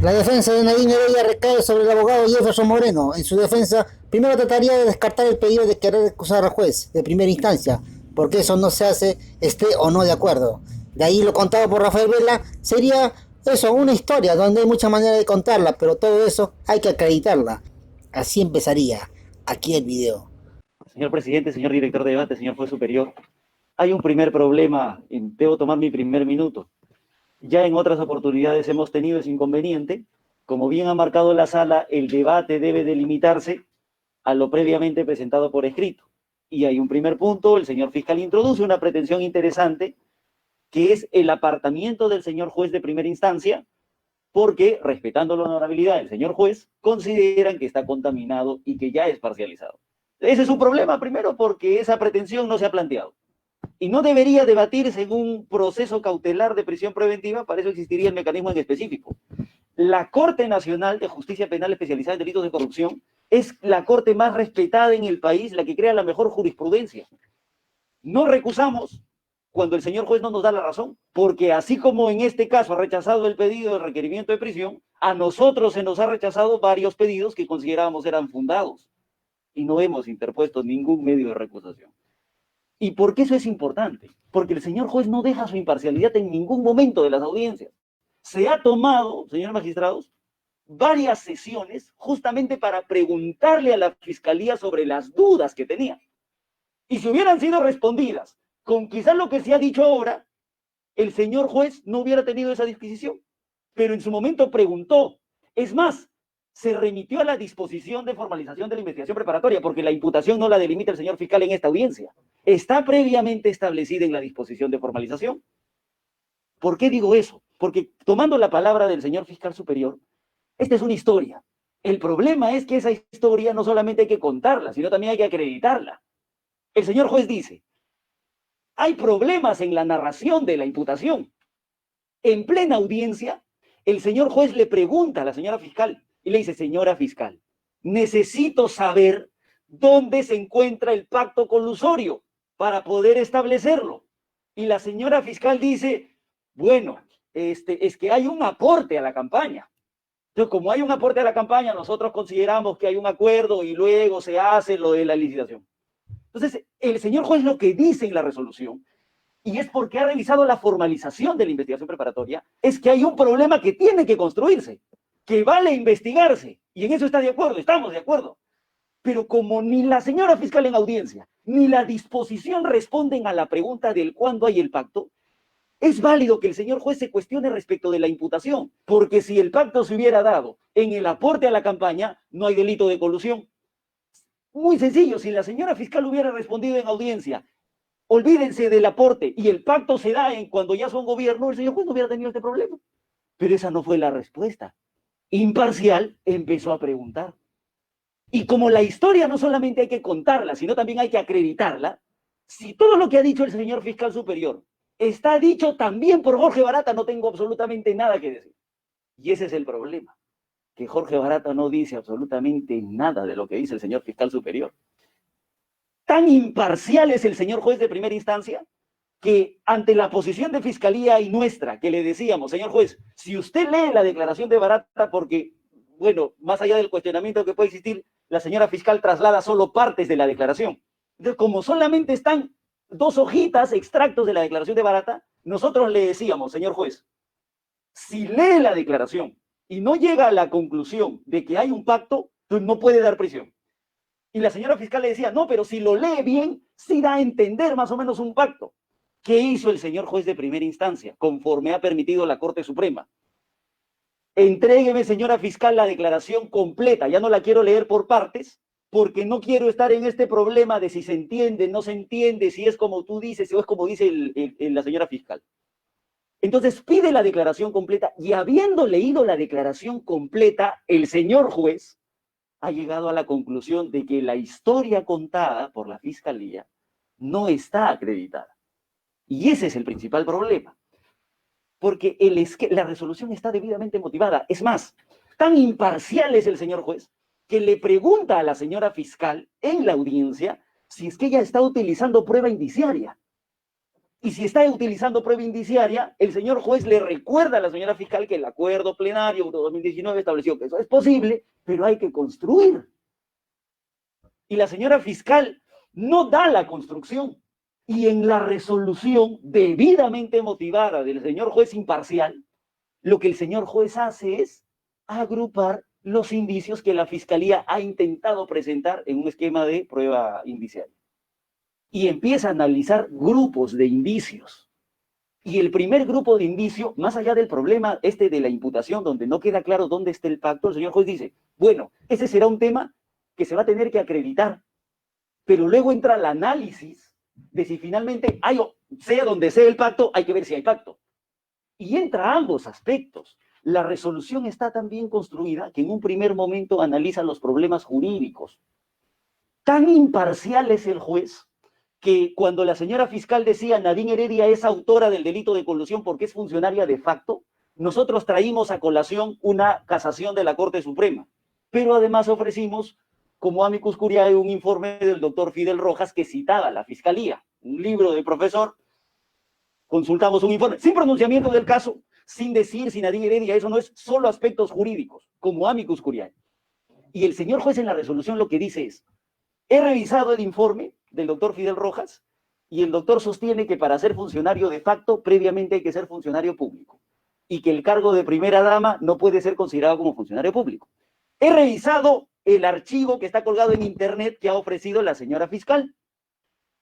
La defensa de Nadine Heredia recae sobre el abogado Jefferson Moreno. En su defensa, primero trataría de descartar el pedido de querer acusar al juez de primera instancia, porque eso no se hace, esté o no de acuerdo. De ahí lo contado por Rafael Vela sería eso, una historia donde hay muchas maneras de contarla, pero todo eso hay que acreditarla. Así empezaría. Aquí el video. Señor presidente, señor director de debate, señor juez superior, hay un primer problema, debo tomar mi primer minuto. Ya en otras oportunidades hemos tenido ese inconveniente. Como bien ha marcado la sala, el debate debe delimitarse a lo previamente presentado por escrito. Y hay un primer punto, el señor fiscal introduce una pretensión interesante, que es el apartamiento del señor juez de primera instancia, porque, respetando la honorabilidad del señor juez, consideran que está contaminado y que ya es parcializado. Ese es un problema, primero, porque esa pretensión no se ha planteado. Y no debería debatirse en un proceso cautelar de prisión preventiva, para eso existiría el mecanismo en específico. La Corte Nacional de Justicia Penal Especializada en Delitos de Corrupción es la corte más respetada en el país, la que crea la mejor jurisprudencia. No recusamos cuando el señor juez no nos da la razón, porque así como en este caso ha rechazado el pedido de requerimiento de prisión, a nosotros se nos ha rechazado varios pedidos que considerábamos eran fundados y no hemos interpuesto ningún medio de recusación. ¿Y por qué eso es importante? Porque el señor juez no deja su imparcialidad en ningún momento de las audiencias. Se ha tomado, señores magistrados, varias sesiones justamente para preguntarle a la fiscalía sobre las dudas que tenía. Y si hubieran sido respondidas con quizás lo que se ha dicho ahora, el señor juez no hubiera tenido esa disquisición. Pero en su momento preguntó. Es más, se remitió a la disposición de formalización de la investigación preparatoria, porque la imputación no la delimita el señor fiscal en esta audiencia. Está previamente establecida en la disposición de formalización. ¿Por qué digo eso? Porque tomando la palabra del señor fiscal superior, esta es una historia. El problema es que esa historia no solamente hay que contarla, sino también hay que acreditarla. El señor juez dice, hay problemas en la narración de la imputación. En plena audiencia, el señor juez le pregunta a la señora fiscal y le dice, señora fiscal, necesito saber dónde se encuentra el pacto colusorio para poder establecerlo. Y la señora fiscal dice, bueno, es que hay un aporte a la campaña. Entonces, como hay un aporte a la campaña, nosotros consideramos que hay un acuerdo y luego se hace lo de la licitación. Entonces, el señor juez lo que dice en la resolución, y es porque ha revisado la formalización de la investigación preparatoria, es que hay un problema que tiene que construirse, que vale investigarse, y en eso está de acuerdo, estamos de acuerdo. Pero como ni la señora fiscal en audiencia, ni la disposición responden a la pregunta del cuándo hay el pacto, es válido que el señor juez se cuestione respecto de la imputación, porque si el pacto se hubiera dado en el aporte a la campaña, no hay delito de colusión. Muy sencillo, si la señora fiscal hubiera respondido en audiencia, olvídense del aporte y el pacto se da en cuando ya son gobierno, el señor juez no hubiera tenido este problema. Pero esa no fue la respuesta. Imparcial empezó a preguntar. Y como la historia no solamente hay que contarla, sino también hay que acreditarla, si todo lo que ha dicho el señor fiscal superior está dicho también por Jorge Barata, no tengo absolutamente nada que decir. Y ese es el problema, que Jorge Barata no dice absolutamente nada de lo que dice el señor fiscal superior. Tan imparcial es el señor juez de primera instancia que ante la posición de fiscalía y nuestra, que le decíamos, señor juez, si usted lee la declaración de Barata, porque, bueno, más allá del cuestionamiento que puede existir, la señora fiscal traslada solo partes de la declaración. Entonces, como solamente están dos hojitas, extractos de la declaración de Barata, nosotros le decíamos, señor juez, si lee la declaración y no llega a la conclusión de que hay un pacto, entonces no puede dar prisión. Y la señora fiscal le decía, no, pero si lo lee bien, sí da a entender más o menos un pacto. ¿Qué hizo el señor juez de primera instancia, conforme ha permitido la Corte Suprema? Entrégueme, señora fiscal, la declaración completa. Ya no la quiero leer por partes, porque no quiero estar en este problema de si se entiende, no se entiende, si es como tú dices o es como dice la señora fiscal. Entonces pide la declaración completa y habiendo leído la declaración completa, el señor juez ha llegado a la conclusión de que la historia contada por la fiscalía no está acreditada. Y ese es el principal problema, porque la resolución está debidamente motivada. Es más, tan imparcial es el señor juez que le pregunta a la señora fiscal en la audiencia si es que ella está utilizando prueba indiciaria. Y si está utilizando prueba indiciaria, el señor juez le recuerda a la señora fiscal que el acuerdo plenario 2019 estableció que eso es posible, pero hay que construir. Y la señora fiscal no da la construcción. Y en la resolución debidamente motivada del señor juez imparcial, lo que el señor juez hace es agrupar los indicios que la fiscalía ha intentado presentar en un esquema de prueba indiciaria. Y empieza a analizar grupos de indicios. Y el primer grupo de indicios, más allá del problema de la imputación, donde no queda claro dónde está el pacto, el señor juez dice, bueno, ese será un tema que se va a tener que acreditar, pero luego entra el análisis de si finalmente hay, sea donde sea el pacto, hay que ver si hay pacto. Y entra ambos aspectos. La resolución está tan bien construida que en un primer momento analiza los problemas jurídicos. Tan imparcial es el juez que cuando la señora fiscal decía Nadine Heredia es autora del delito de colusión porque es funcionaria de facto, nosotros traímos a colación una casación de la Corte Suprema, pero además ofrecimos como amicus curiae un informe del doctor Fidel Rojas que citaba a la fiscalía, un libro del profesor, consultamos un informe, sin pronunciamiento del caso, sin decir si Nadine Heredia, eso no es solo aspectos jurídicos, como amicus curiae. Y el señor juez en la resolución lo que dice es, he revisado el informe del doctor Fidel Rojas y el doctor sostiene que para ser funcionario de facto, previamente hay que ser funcionario público y que el cargo de primera dama no puede ser considerado como funcionario público. He revisado el archivo que está colgado en internet que ha ofrecido la señora fiscal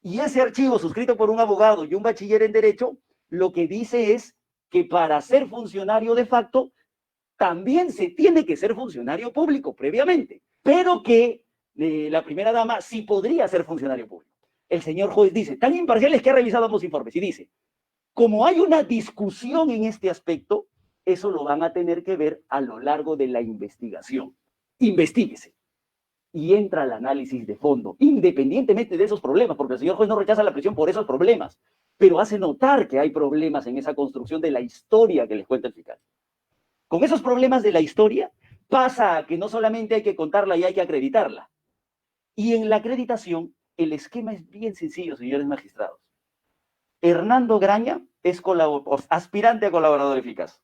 y ese archivo suscrito por un abogado y un bachiller en Derecho, lo que dice es que para ser funcionario de facto también se tiene que ser funcionario público previamente, pero que la primera dama sí podría ser funcionario público. El señor juez dice, tan imparcial es que ha revisado ambos informes y dice, como hay una discusión en este aspecto, eso lo van a tener que ver a lo largo de la investigación. Investíguese. Y entra al análisis de fondo, independientemente de esos problemas, porque el señor juez no rechaza la prisión por esos problemas, pero hace notar que hay problemas en esa construcción de la historia que les cuenta el fiscal. Con esos problemas de la historia, pasa a que no solamente hay que contarla y hay que acreditarla. Y en la acreditación, el esquema es bien sencillo, señores magistrados. Hernando Graña es aspirante a colaborador eficaz.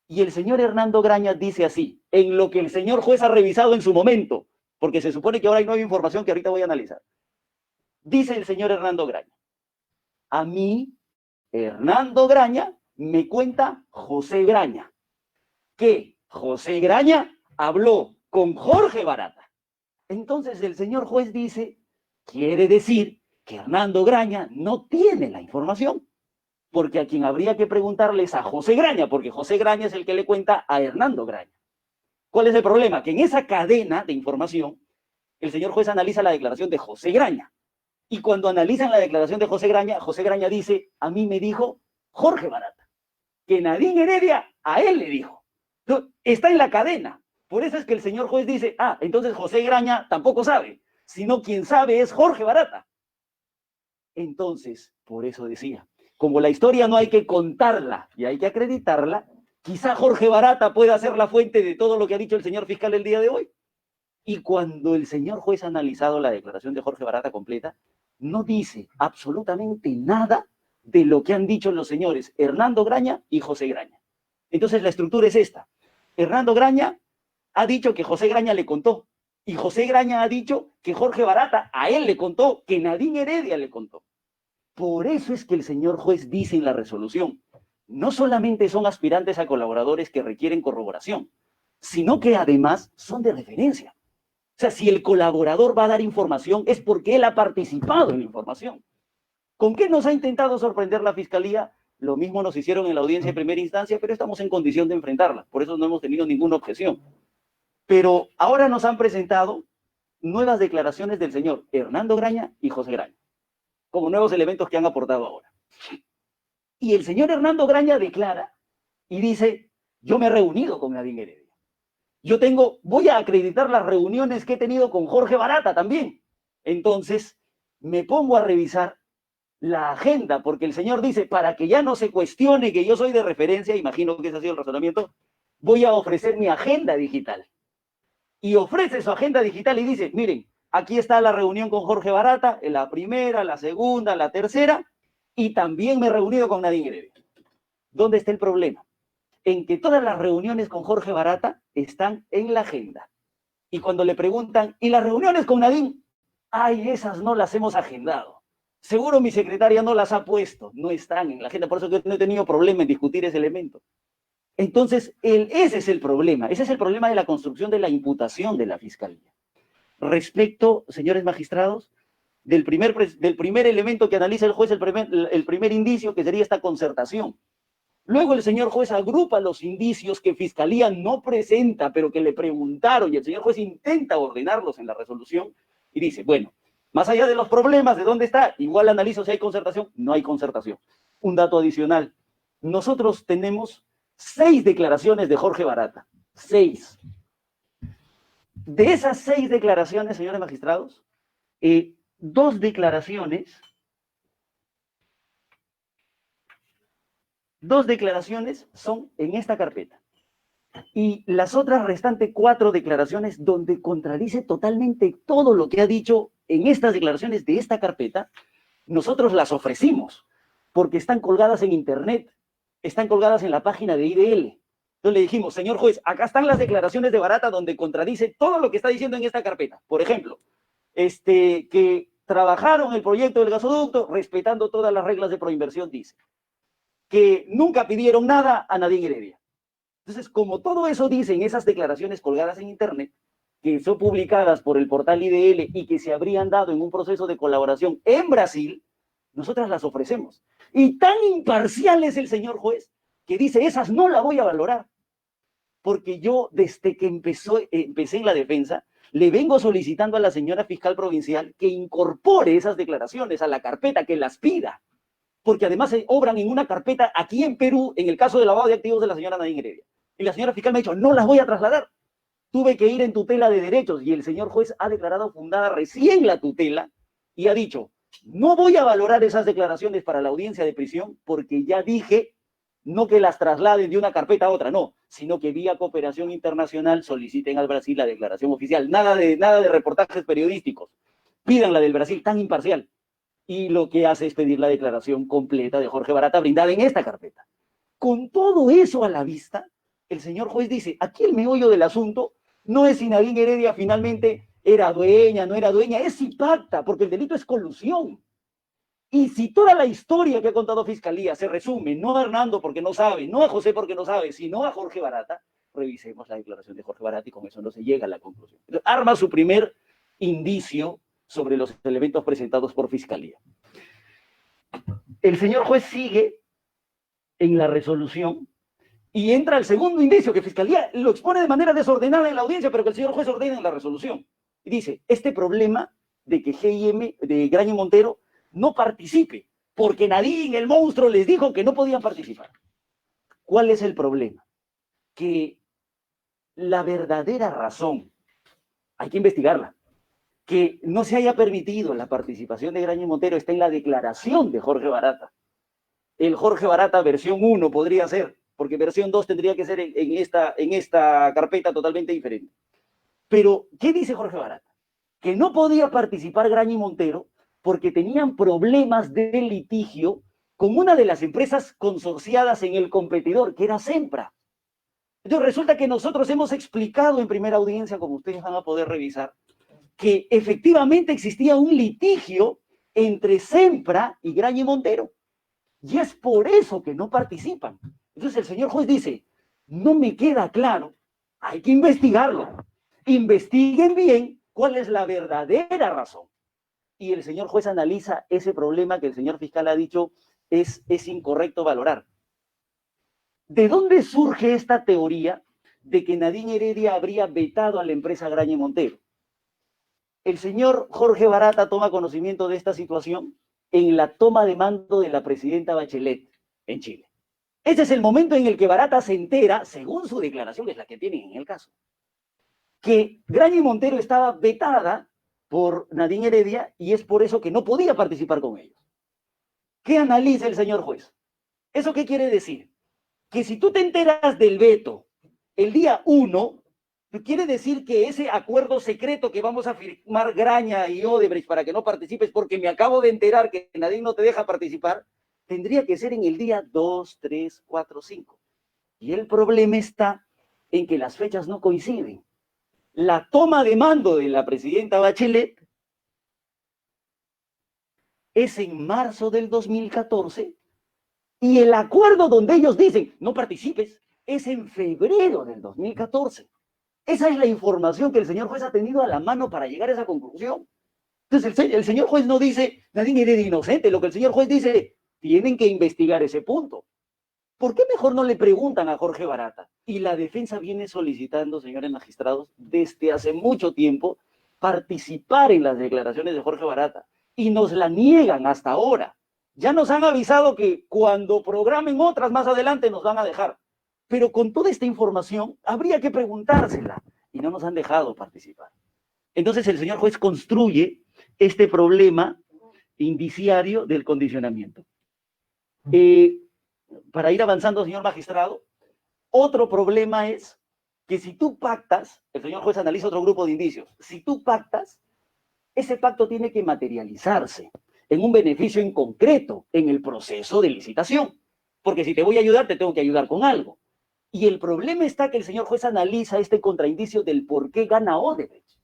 Y el señor Hernando Graña dice así, en lo que el señor juez ha revisado en su momento, porque se supone que ahora hay nueva información que ahorita voy a analizar. Dice el señor Hernando Graña, a mí, Hernando Graña, me cuenta José Graña, que José Graña habló con Jorge Barata. Entonces el señor juez dice, quiere decir que Hernando Graña no tiene la información, porque a quien habría que preguntarle es a José Graña, porque José Graña es el que le cuenta a Hernando Graña. ¿Cuál es el problema? Que en esa cadena de información, el señor juez analiza la declaración de José Graña, y cuando analizan la declaración de José Graña dice, a mí me dijo Jorge Barata, que Nadine Heredia a él le dijo. Está en la cadena. Por eso es que el señor juez dice, entonces José Graña tampoco sabe, sino quien sabe es Jorge Barata. Entonces, por eso decía, como la historia no hay que contarla y hay que acreditarla, quizá Jorge Barata pueda ser la fuente de todo lo que ha dicho el señor fiscal el día de hoy. Y cuando el señor juez ha analizado la declaración de Jorge Barata completa, no dice absolutamente nada de lo que han dicho los señores Hernando Graña y José Graña. Entonces la estructura es esta. Hernando Graña ha dicho que José Graña le contó, y José Graña ha dicho que Jorge Barata a él le contó, que Nadine Heredia le contó. Por eso es que el señor juez dice en la resolución, no solamente son aspirantes a colaboradores que requieren corroboración, sino que además son de referencia. O sea, si el colaborador va a dar información es porque él ha participado en la información. ¿Con qué nos ha intentado sorprender la Fiscalía? Lo mismo nos hicieron en la audiencia de primera instancia, pero estamos en condición de enfrentarla. Por eso no hemos tenido ninguna objeción. Pero ahora nos han presentado nuevas declaraciones del señor Hernando Graña y José Graña, como nuevos elementos que han aportado ahora. Y el señor Hernando Graña declara y dice, yo me he reunido con Nadine Heredia. Voy a acreditar las reuniones que he tenido con Jorge Barata también. Entonces, me pongo a revisar la agenda, porque el señor dice, para que ya no se cuestione que yo soy de referencia, imagino que ese ha sido el razonamiento, voy a ofrecer mi agenda digital. Y ofrece su agenda digital y dice, miren, aquí está la reunión con Jorge Barata, en la primera, la segunda, la tercera, y también me he reunido con Nadine Heredia. ¿Dónde está el problema? En que todas las reuniones con Jorge Barata están en la agenda. Y cuando le preguntan, ¿y las reuniones con Nadine? Ay, esas no las hemos agendado. Seguro mi secretaria no las ha puesto. No están en la agenda, por eso que no he tenido problema en discutir ese elemento. Entonces, ese es el problema. Ese es el problema de la construcción de la imputación de la Fiscalía. Respecto, señores magistrados, del primer elemento que analiza el juez, el primer indicio, que sería esta concertación. Luego el señor juez agrupa los indicios que Fiscalía no presenta, pero que le preguntaron, y el señor juez intenta ordenarlos en la resolución, y dice, bueno, más allá de los problemas, ¿de dónde está? Igual analizo si hay concertación. No hay concertación. Un dato adicional. Nosotros tenemos 6 declaraciones de Jorge Barata. 6. De esas 6 declaraciones, señores magistrados, 2 declaraciones son en esta carpeta. Y las otras restantes 4 declaraciones donde contradice totalmente todo lo que ha dicho en estas declaraciones de esta carpeta, nosotros las ofrecimos, porque están colgadas en internet, están colgadas en la página de IDL. Entonces le dijimos, señor juez, acá están las declaraciones de Barata donde contradice todo lo que está diciendo en esta carpeta. Por ejemplo, que trabajaron el proyecto del gasoducto respetando todas las reglas de proinversión, dice. Que nunca pidieron nada a Nadine Heredia. Entonces, como todo eso dice en esas declaraciones colgadas en internet, que son publicadas por el portal IDL y que se habrían dado en un proceso de colaboración en Brasil, nosotras las ofrecemos. Y tan imparcial es el señor juez que dice, esas no las voy a valorar. Porque yo, desde que empecé en la defensa, le vengo solicitando a la señora fiscal provincial que incorpore esas declaraciones a la carpeta, que las pida. Porque además se obran en una carpeta aquí en Perú, en el caso del lavado de activos de la señora Nadine Heredia. Y la señora fiscal me ha dicho, no las voy a trasladar. Tuve que ir en tutela de derechos y el señor juez ha declarado fundada recién la tutela y ha dicho, no voy a valorar esas declaraciones para la audiencia de prisión porque ya dije, no que las trasladen de una carpeta a otra, no, sino que vía cooperación internacional soliciten al Brasil la declaración oficial. Nada de reportajes periodísticos. Pidan la del Brasil, tan imparcial. Y lo que hace es pedir la declaración completa de Jorge Barata brindada en esta carpeta. Con todo eso a la vista, el señor juez dice, aquí el meollo del asunto no es si Nadine Heredia finalmente era dueña, no era dueña, es si pacta, porque el delito es colusión. Y si toda la historia que ha contado Fiscalía se resume, no a Hernando porque no sabe, no a José porque no sabe, sino a Jorge Barata, revisemos la declaración de Jorge Barata y con eso no se llega a la conclusión. Entonces, arma su primer indicio sobre los elementos presentados por Fiscalía. El señor juez sigue en la resolución y entra el segundo indicio, que Fiscalía lo expone de manera desordenada en la audiencia, pero que el señor juez ordena en la resolución. Y dice, este problema de que GIM, de Graña y Montero, no participe, porque Nadine, el monstruo, les dijo que no podían participar. ¿Cuál es el problema? Que la verdadera razón, hay que investigarla, que no se haya permitido la participación de Graña y Montero está en la declaración de Jorge Barata. El Jorge Barata versión 1 podría ser, porque versión 2 tendría que ser en esta carpeta totalmente diferente. Pero, ¿qué dice Jorge Barata? Que no podía participar Graña y Montero porque tenían problemas de litigio con una de las empresas consorciadas en el competidor, que era Sempra. Entonces resulta que nosotros hemos explicado en primera audiencia, como ustedes van a poder revisar, que efectivamente existía un litigio entre Sempra y Graña y Montero. Y es por eso que no participan. Entonces el señor juez dice, no me queda claro, hay que investigarlo. Investiguen bien cuál es la verdadera razón. Y el señor juez analiza ese problema que el señor fiscal ha dicho es incorrecto valorar. ¿De dónde surge esta teoría de que Nadine Heredia habría vetado a la empresa Graña y Montero? El señor Jorge Barata toma conocimiento de esta situación en la toma de mando de la presidenta Bachelet en Chile. Ese es el momento en el que Barata se entera, según su declaración, que es la que tienen en el caso, que Graña y Montero estaba vetada por Nadine Heredia y es por eso que no podía participar con ellos. ¿Qué analiza el señor juez? ¿Eso qué quiere decir? Que si tú te enteras del veto el día 1, quiere decir que ese acuerdo secreto que vamos a firmar Graña y Odebrecht para que no participes porque me acabo de enterar que Nadine no te deja participar, tendría que ser en el día 2, 3, 4, 5. Y el problema está en que las fechas no coinciden. La toma de mando de la presidenta Bachelet es en marzo del 2014 y el acuerdo donde ellos dicen no participes es en febrero del 2014. Esa es la información que el señor juez ha tenido a la mano para llegar a esa conclusión. Entonces el señor juez no dice Nadine Heredia inocente, lo que el señor juez dice, tienen que investigar ese punto. ¿Por qué mejor no le preguntan a Jorge Barata? Y la defensa viene solicitando, señores magistrados, desde hace mucho tiempo, participar en las declaraciones de Jorge Barata. Y nos la niegan hasta ahora. Ya nos han avisado que cuando programen otras más adelante nos van a dejar. Pero con toda esta información habría que preguntársela. Y no nos han dejado participar. Entonces el señor juez construye este problema indiciario del condicionamiento. Para ir avanzando, señor magistrado, otro problema es que si tú pactas, el señor juez analiza otro grupo de indicios, si tú pactas, ese pacto tiene que materializarse en un beneficio en concreto en el proceso de licitación, porque si te voy a ayudar, te tengo que ayudar con algo. Y el problema está que el señor juez analiza este contraindicio del por qué gana Odebrecht,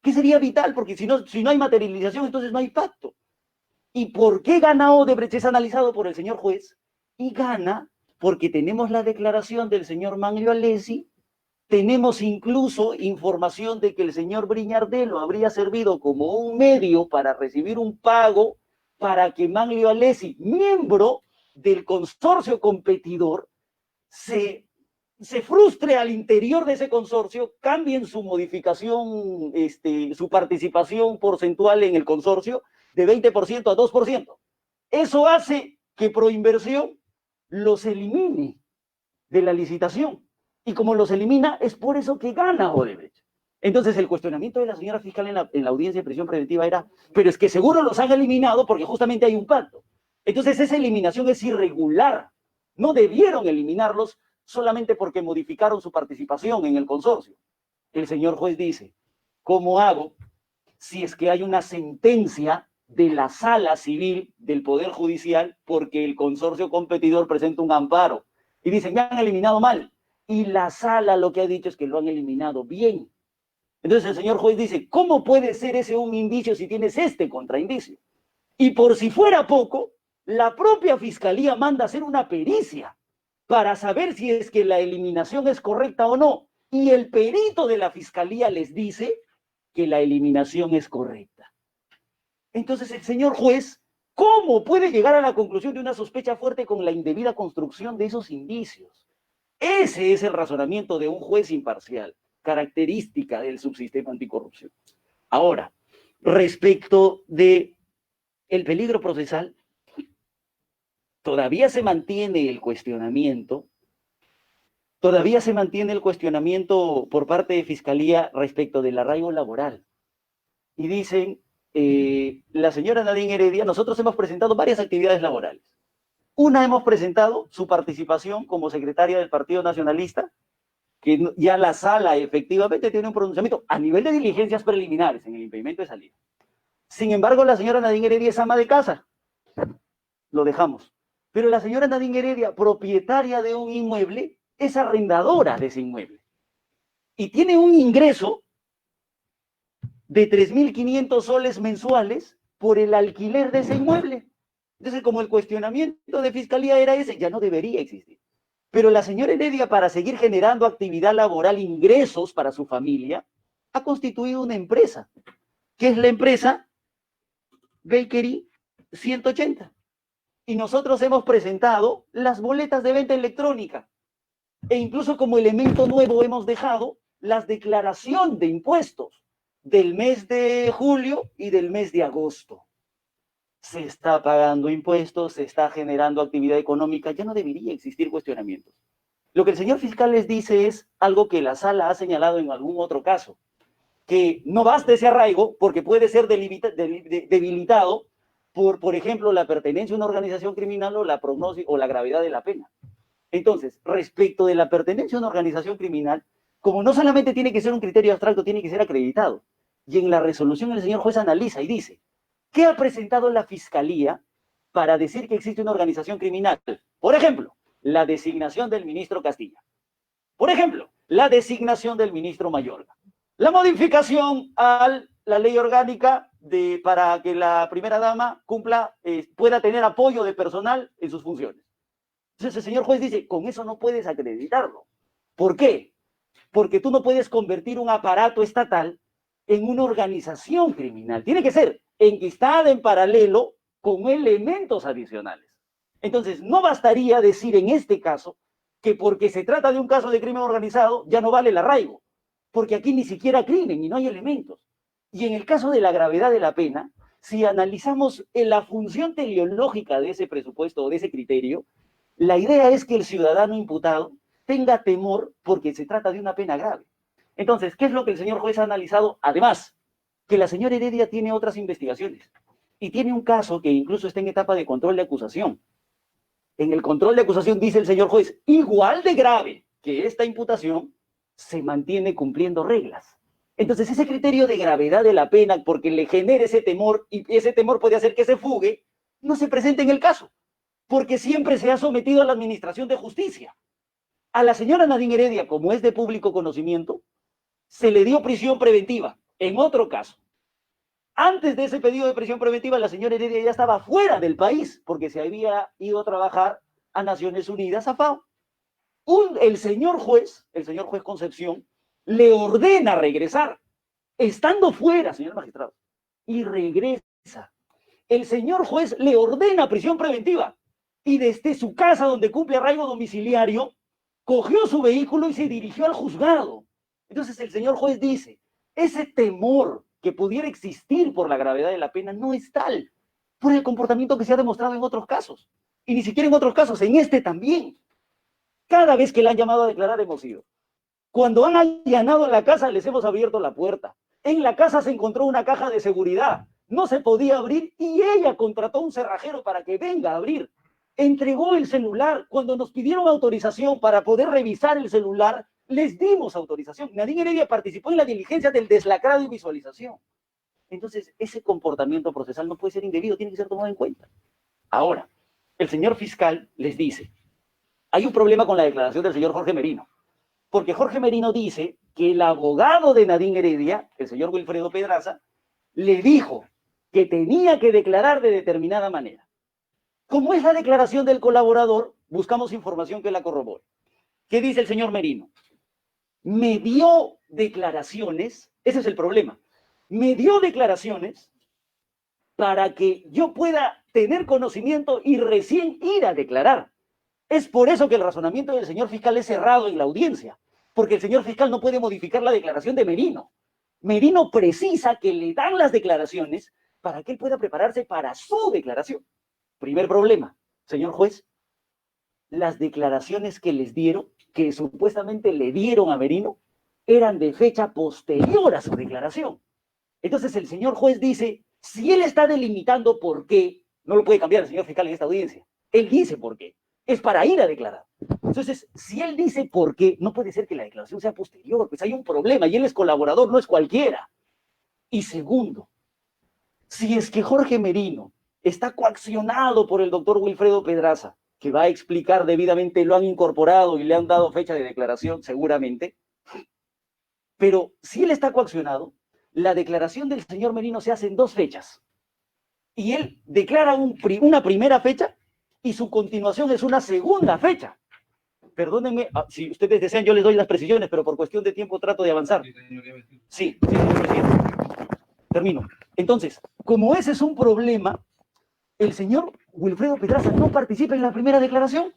que sería vital, porque si no hay materialización, entonces no hay pacto. ¿Y por qué gana Odebrecht? Es analizado por el señor juez, y gana porque tenemos la declaración del señor Manlio Alessi, tenemos incluso información de que el señor Briñardelo habría servido como un medio para recibir un pago para que Manlio Alessi, miembro del consorcio competidor, se frustre al interior de ese consorcio, cambien su modificación, su participación porcentual en el consorcio de 20% a 2%. Eso hace que Proinversión los elimine de la licitación. Y como los elimina, es por eso que gana Odebrecht. Entonces el cuestionamiento de la señora fiscal en la audiencia de prisión preventiva era, pero es que seguro los han eliminado porque justamente hay un pacto. Entonces esa eliminación es irregular. No debieron eliminarlos solamente porque modificaron su participación en el consorcio. El señor juez dice, ¿cómo hago si es que hay una sentencia de la sala civil del Poder Judicial porque el consorcio competidor presenta un amparo? Y dicen, me han eliminado mal. Y la sala lo que ha dicho es que lo han eliminado bien. Entonces el señor juez dice, ¿cómo puede ser ese un indicio si tienes este contraindicio? Y por si fuera poco, la propia fiscalía manda a hacer una pericia para saber si es que la eliminación es correcta o no. Y el perito de la fiscalía les dice que la eliminación es correcta. Entonces el señor juez, ¿cómo puede llegar a la conclusión de una sospecha fuerte con la indebida construcción de esos indicios? Ese es el razonamiento de un juez imparcial, característica del subsistema anticorrupción. Ahora, respecto de el peligro procesal, todavía se mantiene el cuestionamiento por parte de Fiscalía respecto del arraigo laboral. Y dicen, la señora Nadine Heredia, nosotros hemos presentado varias actividades laborales. Una, hemos presentado su participación como secretaria del Partido Nacionalista, que ya la sala efectivamente tiene un pronunciamiento a nivel de diligencias preliminares en el impedimento de salida. Sin embargo, la señora Nadine Heredia es ama de casa. Lo dejamos. Pero la señora Nadine Heredia, propietaria de un inmueble, es arrendadora de ese inmueble. Y tiene un ingreso de 3.500 soles mensuales por el alquiler de ese inmueble. Entonces, como el cuestionamiento de Fiscalía era ese, ya no debería existir. Pero la señora Heredia, para seguir generando actividad laboral, ingresos para su familia, ha constituido una empresa, que es la empresa Bakery 180. Y nosotros hemos presentado las boletas de venta electrónica. E incluso como elemento nuevo hemos dejado la declaración de impuestos del mes de julio y del mes de agosto. Se está pagando impuestos, se está generando actividad económica, ya no debería existir cuestionamientos. Lo que el señor fiscal les dice es algo que la sala ha señalado en algún otro caso, que no basta ese arraigo porque puede ser debilitado por ejemplo, la pertenencia a una organización criminal o la prognosis o la gravedad de la pena. Entonces, respecto de la pertenencia a una organización criminal, como no solamente tiene que ser un criterio abstracto, tiene que ser acreditado. Y en la resolución el señor juez analiza y dice, ¿qué ha presentado la Fiscalía para decir que existe una organización criminal. Por ejemplo, la designación del ministro Castilla. Por ejemplo, la designación del ministro Mayorga. La modificación a la ley orgánica para que la primera dama pueda tener apoyo de personal en sus funciones. Entonces el señor juez dice, con eso no puedes acreditarlo. ¿Por qué? Porque tú no puedes convertir un aparato estatal en una organización criminal. Tiene que ser enquistada en paralelo con elementos adicionales. Entonces, no bastaría decir en este caso que porque se trata de un caso de crimen organizado ya no vale el arraigo, porque aquí ni siquiera crimen y no hay elementos. Y en el caso de la gravedad de la pena, si analizamos la función teleológica de ese presupuesto o de ese criterio, la idea es que el ciudadano imputado tenga temor porque se trata de una pena grave. Entonces, ¿qué es lo que el señor juez ha analizado? Además, que la señora Heredia tiene otras investigaciones y tiene un caso que incluso está en etapa de control de acusación. En el control de acusación dice el señor juez, igual de grave que esta imputación, se mantiene cumpliendo reglas. Entonces, ese criterio de gravedad de la pena, porque le genera ese temor, y ese temor puede hacer que se fugue, no se presente en el caso, porque siempre se ha sometido a la administración de justicia. A la señora Nadine Heredia, como es de público conocimiento, se le dio prisión preventiva, en otro caso. Antes de ese pedido de prisión preventiva, la señora Heredia ya estaba fuera del país, porque se había ido a trabajar a Naciones Unidas, a FAO. El señor juez Concepción, le ordena regresar, estando fuera, señor magistrado, y regresa. El señor juez le ordena prisión preventiva, y desde su casa, donde cumple arraigo domiciliario, cogió su vehículo y se dirigió al juzgado. Entonces el señor juez dice, ese temor que pudiera existir por la gravedad de la pena no es tal, por el comportamiento que se ha demostrado en otros casos, y ni siquiera en otros casos, en este también. Cada vez que le han llamado a declarar hemos ido. Cuando han allanado la casa les hemos abierto la puerta. En la casa se encontró una caja de seguridad, no se podía abrir y ella contrató un cerrajero para que venga a abrir. Entregó el celular. Cuando nos pidieron autorización para poder revisar el celular, les dimos autorización. Nadine Heredia participó en la diligencia del deslacrado y visualización. Entonces, ese comportamiento procesal no puede ser indebido, tiene que ser tomado en cuenta. Ahora, el señor fiscal les dice, hay un problema con la declaración del señor Jorge Merino, porque Jorge Merino dice que el abogado de Nadine Heredia, el señor Wilfredo Pedraza, le dijo que tenía que declarar de determinada manera. Como es la declaración del colaborador, buscamos información que la corrobore. ¿Qué dice el señor Merino? Me dio declaraciones, ese es el problema, me dio declaraciones para que yo pueda tener conocimiento y recién ir a declarar. Es por eso que el razonamiento del señor fiscal es cerrado en la audiencia, porque el señor fiscal no puede modificar la declaración de Merino. Merino precisa que le dan las declaraciones para que él pueda prepararse para su declaración. Primer problema, señor juez, las declaraciones que les dieron, que supuestamente le dieron a Merino, eran de fecha posterior a su declaración. Entonces el señor juez dice, si él está delimitando por qué, no lo puede cambiar el señor fiscal en esta audiencia. Él dice por qué. Es para ir a declarar. Entonces, si él dice por qué, no puede ser que la declaración sea posterior, pues hay un problema y él es colaborador, no es cualquiera. Y segundo, si es que Jorge Merino está coaccionado por el doctor Wilfredo Pedraza, que va a explicar debidamente, lo han incorporado y le han dado fecha de declaración, seguramente, pero si él está coaccionado, la declaración del señor Merino se hace en 2 fechas. Y él declara una primera fecha y su continuación es una segunda fecha. Perdónenme, si ustedes desean yo les doy las precisiones, pero por cuestión de tiempo trato de avanzar. Sí, señor presidente. Termino. Entonces, como ese es un problema, el señor Wilfredo Pedraza no participa en la primera declaración.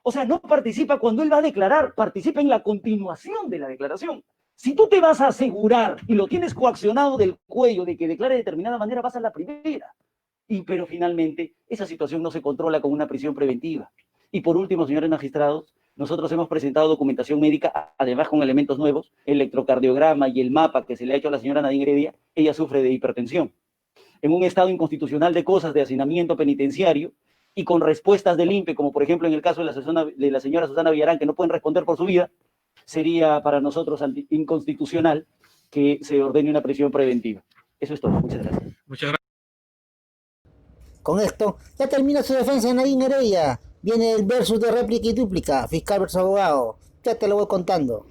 O sea, no participa cuando él va a declarar, participa en la continuación de la declaración. Si tú te vas a asegurar y lo tienes coaccionado del cuello de que declare de determinada manera, vas a la primera. Pero finalmente, esa situación no se controla con una prisión preventiva. Y por último, señores magistrados, nosotros hemos presentado documentación médica, además con elementos nuevos, el electrocardiograma y el mapa que se le ha hecho a la señora Nadine Heredia. Ella sufre de hipertensión. En un estado inconstitucional de cosas de hacinamiento penitenciario y con respuestas del INPE, como por ejemplo en el caso de la señora Susana Villarán, que no pueden responder por su vida, sería para nosotros inconstitucional que se ordene una prisión preventiva. Eso es todo. Muchas gracias. Muchas gracias. Con esto, ya termina su defensa en Nadine Heredia. Viene el versus de réplica y dúplica, fiscal versus abogado. Ya te lo voy contando.